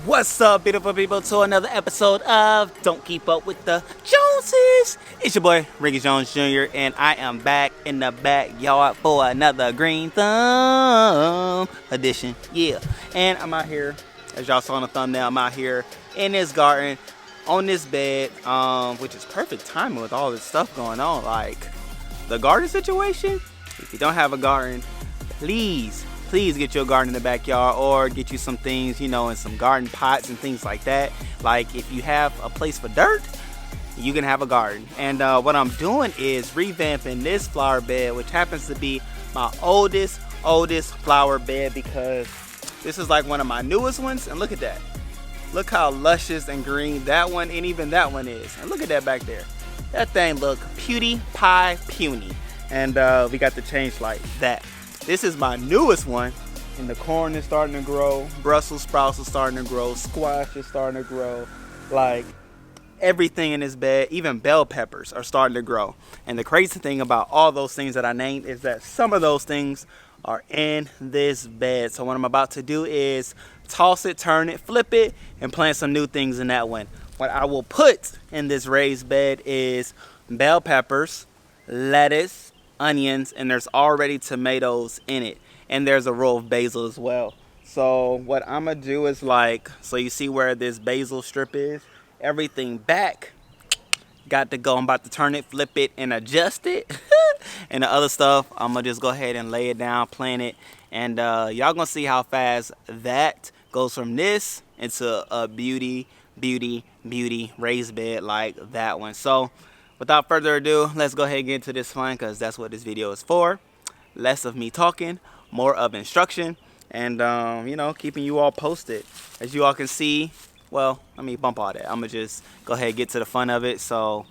What's up, beautiful people, to another episode of Don't Keep Up with the Joneses. It's your boy, Ricky Jones Jr., and I am back in the backyard for another Green Thumb edition. Yeah, and I'm out here, as y'all saw in the thumbnail, I'm out here in this garden, on this bed, which is perfect timing with all this stuff going on. Like, the garden situation, if you don't have a garden, please get you a garden in the backyard, or get you some things, in some garden pots and things like that. Like, if you have a place for dirt, you can have a garden. And what I'm doing is revamping this flower bed, which happens to be my oldest flower bed, because this is like one of my newest ones. And look at that, look how luscious and green that one and even that one is. And look at that back there, that thing look puny pie puny. And we got the change like that. This is my newest one, and the corn is starting to grow, Brussels sprouts are starting to grow, squash is starting to grow, like everything in this bed, even bell peppers are starting to grow. And the crazy thing about all those things that I named is that some of those things are in this bed. So what I'm about to do is toss it, turn it, flip it, and plant some new things in that one. What I will put in this raised bed is bell peppers, lettuce, onions, and there's already tomatoes in it, and there's a row of basil as well. So what I'm gonna do is, like, so you see where this basil strip is, everything back got to go. I'm about to turn it, flip it, and adjust it. And the other stuff, I'm gonna just go ahead and lay it down, plant it, and y'all gonna see how fast that goes from this into a beauty raised bed like that one. So without further ado, let's go ahead and get into this fun, because that's what this video is for. Less of me talking, more of instruction, and keeping you all posted. As you all can see, well, let me bump all that. I'm gonna just go ahead and get to the fun of it. So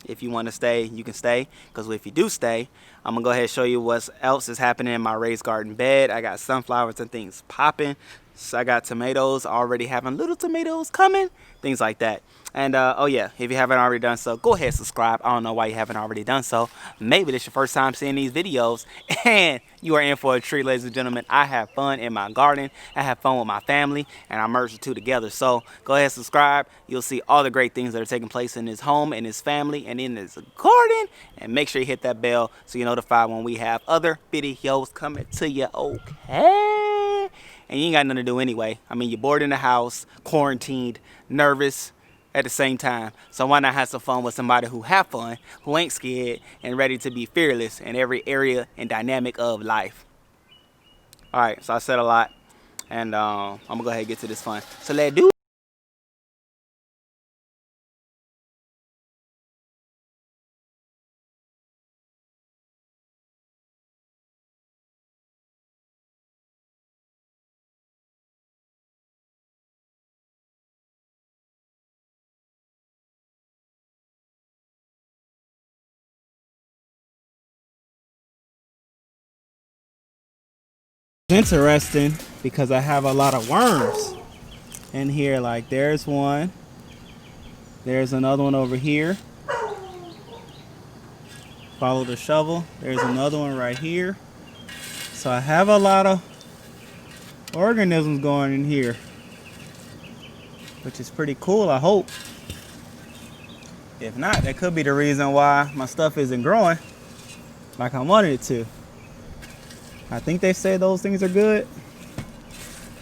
if you want to stay, you can stay, because if you do stay, I'm gonna go ahead and show you what else is happening in my raised garden bed. I got sunflowers and things popping. So I got tomatoes, already having little tomatoes coming, things like that. And oh yeah, if you haven't already done so, go ahead and subscribe. I don't know why you haven't already done so. Maybe this is your first time seeing these videos, and you are in for a treat, ladies and gentlemen. I have fun in my garden, I have fun with my family, and I merge the two together. So go ahead and subscribe. You'll see all the great things that are taking place in this home, in this family, and in this garden. And make sure you hit that bell so you're notified when we have other videos coming to you, okay? And you ain't got nothing to do anyway. I mean, you're bored in the house, quarantined, nervous at the same time. So why not have some fun with somebody who have fun, who ain't scared, and ready to be fearless in every area and dynamic of life. All right, so I said a lot, and I'm gonna go ahead and get to this fun. So let's do it. It's interesting because I have a lot of worms in here. Like, there's one, there's another one over here. Follow the shovel, there's another one right here. So I have a lot of organisms going in here, which is pretty cool, I hope. If not, that could be the reason why my stuff isn't growing like I wanted it to. I think they say those things are good,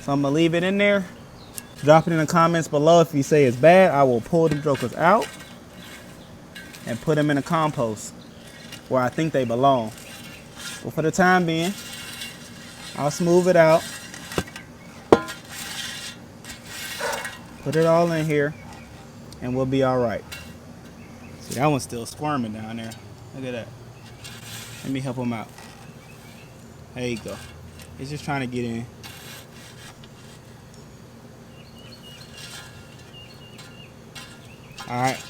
so I'm gonna leave it in there. Drop it in the comments below if you say it's bad. I will pull the jokers out and put them in the compost where I think they belong. But for the time being, I'll smooth it out, put it all in here, and we'll be all right. See, that one's still squirming down there. Look at that. Let me help him out. There you go. It's just trying to get in. All right.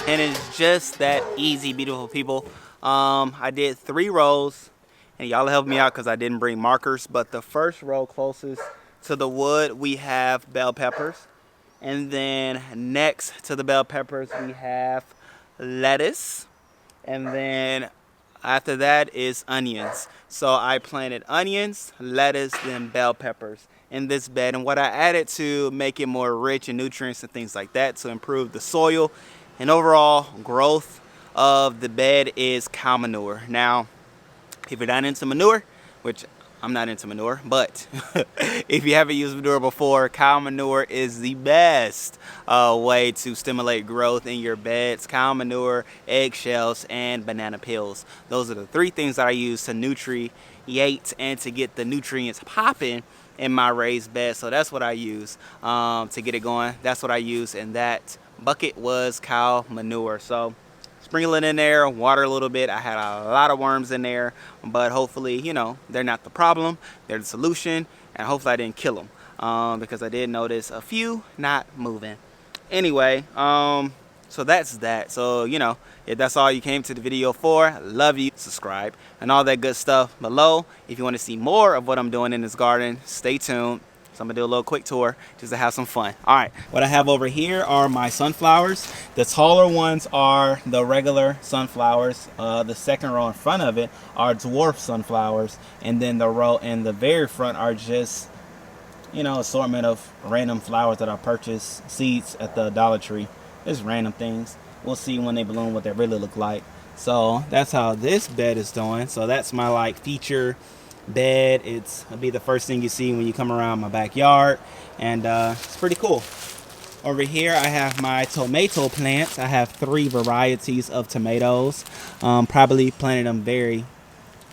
and it's just that easy, beautiful people. I did 3 rows, and y'all helped me out because I didn't bring markers, but the first row closest to the wood, we have bell peppers, and then next to the bell peppers we have lettuce, and then after that is onions. So I planted onions, lettuce, then bell peppers in this bed. And what I added to make it more rich in nutrients and things like that to improve the soil and overall growth of the bed is cow manure. Now, if you're not into manure, which I'm not into manure, but if you haven't used manure before, cow manure is the best way to stimulate growth in your beds. Cow manure, eggshells, and banana peels. Those are the 3 things that I use to nutriate and to get the nutrients popping in my raised bed. So that's what I use to get it going. That's what I use, and that bucket was cow manure. So sprinkle it in there, water a little bit. I had a lot of worms in there, but hopefully, you know, they're not the problem. They're the solution, and hopefully I didn't kill them because I did notice a few not moving. Anyway, so that's that. So, you know, if that's all you came to the video for, love you, subscribe, and all that good stuff below. If you want to see more of what I'm doing in this garden, stay tuned. So I'm gonna do a little quick tour just to have some fun. All right, what I have over here are my sunflowers. The taller ones are the regular sunflowers. The second row in front of it are dwarf sunflowers. And then the row in the very front are just, you know, assortment of random flowers that I purchased, seeds at the Dollar Tree. Just random things. We'll see when they bloom what they really look like. So that's how this bed is doing. So that's my like feature bed. It'll be the first thing you see when you come around my backyard, and it's pretty cool. Over here I have my tomato plants. I have 3 varieties of tomatoes. Probably planted them very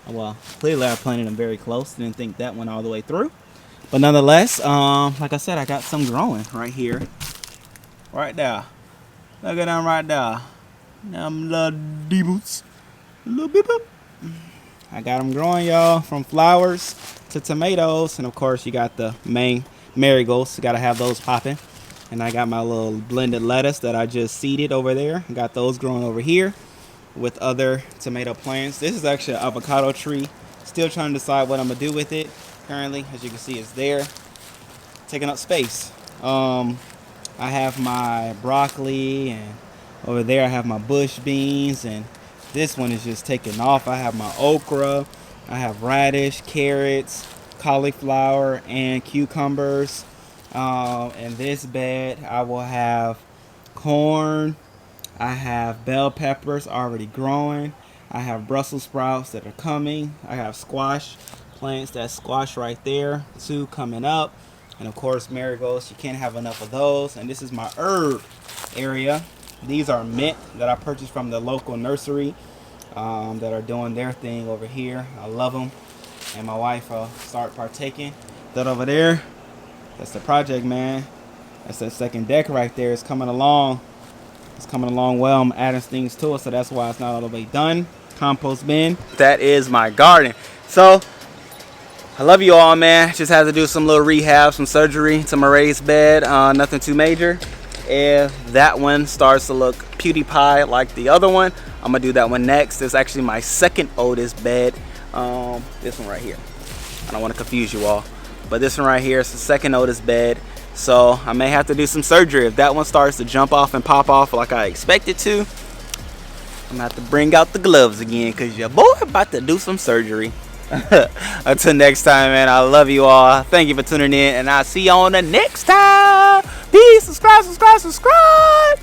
well. Clearly I planted them very close. Didn't think that went all the way through, but nonetheless, like I said, I got some growing right here, right there. Look at them right there. Them little D-boots, little beep boop. I got them growing, y'all, from flowers to tomatoes. And of course you got the main marigolds. You gotta have those popping. And I got my little blended lettuce that I just seeded over there. I got those growing over here with other tomato plants. This is actually an avocado tree. Still trying to decide what I'm gonna do with it. Currently, as you can see, it's there, taking up space. I have my broccoli, and over there I have my bush beans, and this one is just taking off. I have my okra, I have radish, carrots, cauliflower, and cucumbers. In this bed, I will have corn. I have bell peppers already growing. I have Brussels sprouts that are coming. I have squash plants, that's squash right there, 2 coming up. And of course, marigolds, you can't have enough of those. And this is my herb area. These are mint that I purchased from the local nursery that are doing their thing over here. I love them, and my wife will start partaking. That over there, that's the project, man. That's that second deck right there. It's coming along. It's coming along well. I'm adding things to it, so that's why it's not all the way done. Compost bin. That is my garden. So I love you all, man. Just had to do some little rehab, some surgery to my raised bed. Nothing too major. If that one starts to look PewDiePie like the other one, I'm gonna do that one next. It's actually my second oldest bed. This one right here. I don't want to confuse you all, but this one right here is the second oldest bed. So I may have to do some surgery. If that one starts to jump off and pop off like I expect it to, I'm gonna have to bring out the gloves again, because your boy about to do some surgery. Until next time, man, I love you all. Thank you for tuning in, and I'll see you on the next time. Peace. Subscribe, subscribe, subscribe.